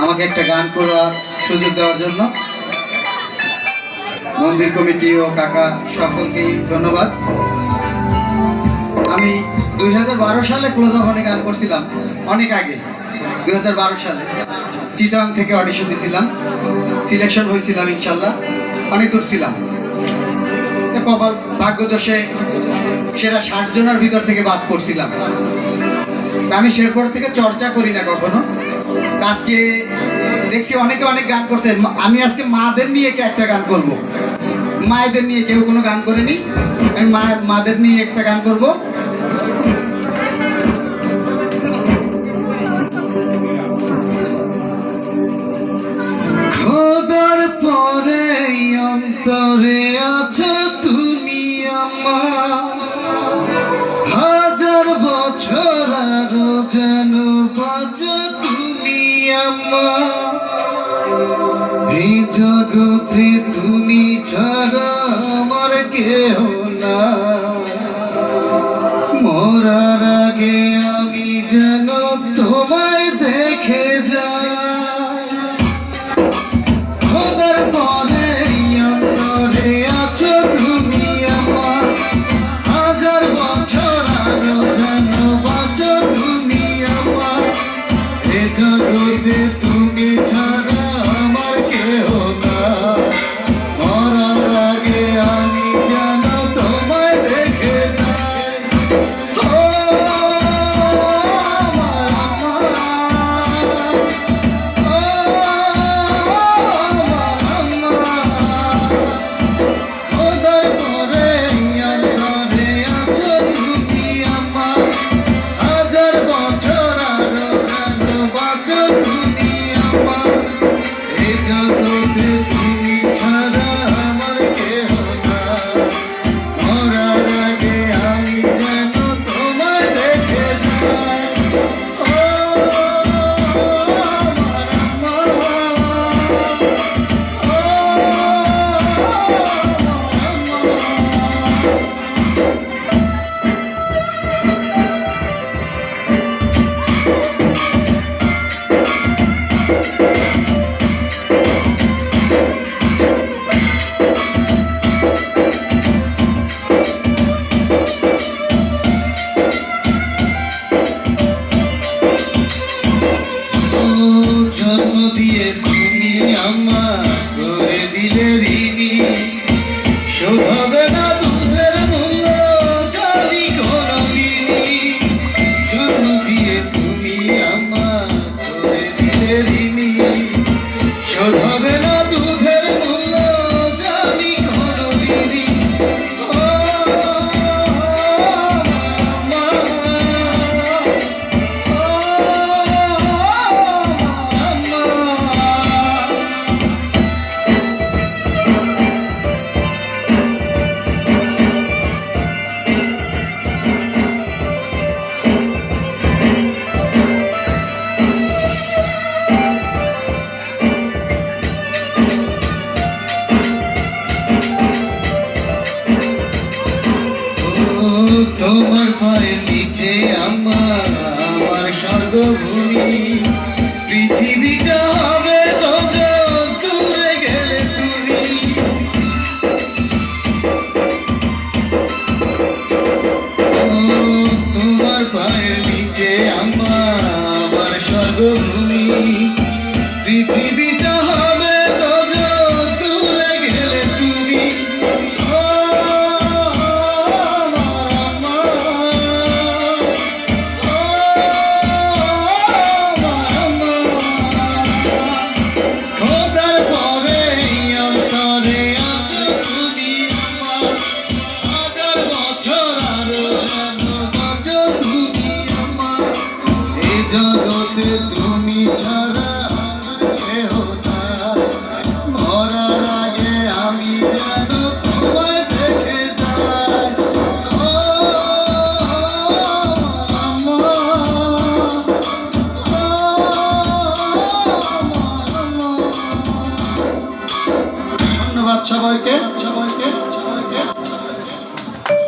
আমাকে একটা গান করার সুযোগ দেওয়ার জন্য মন্দির কমিটি ও কাকা সকলকেই ধন্যবাদ। আমি 2012 সালে ক্লোজ আপনে গান করছিলাম, অনেক আগে 2012 সালে চিটাং থেকে অডিশন দিয়েছিলাম, সিলেকশন হয়েছিলাম, ইনশাল্লাহ অনেক দূর ছিলাম। কপাল ভাগ্যদোষে সেরা 60 জনের ভিতর থেকে বাদ পড়ছিলাম। আমি সেরপর থেকে চর্চা করি না কখনো। আজকে দেখছি অনেকে অনেক গান করছে, আমি আজকে মাদের নিয়ে একটা গান করব। মায়েদের নিয়ে কেউ কোনো গান করেনি, আমি মাদের নিয়ে একটা গান করব। খোদার পরে অন্তরে আছো তুমি আমার, হাজার বছর আরো যেন বাঁচো তুমি আমার। এই জগতে তুমি ছাড়া আমার কেউ না, মরার আগে আমি যেন তোমায় দেখে যাই। খোদার পরে অন্তরে আছো তুমি আমার, হাজার বছর আরো যেন বাঁচো তুমি আমার। এ জগতে তুমি ছাড়া আমার কেউ না, মরার আগে আমি যেন তোমায় দেখে যাই। ও আমার আম্মা, ও আমার আম্মা, খোদার পরে অন্তরে আছো তুমি আমার, হাজার বছর আরো যেন বাঁচো তুমি আমার। এই জগতে তুমি ছাড়া আমার কেহ না, মরার আগে আমি যেন তোমায় দেখে যাই। ও আমার আম্মা, ও আমার আম্মা। জন্ম দিয়ে তুমি আমার করে দিলে ঋণী, শোধ হবে না দুধের মূল্য জানি কোনদিনই। জন্ম দিয়ে তুমি আমার করে দিলে ঋণী, শোধ হবে না দুধের মূল্য জানি কোনদিনই। ও মা, তোমার পায়ের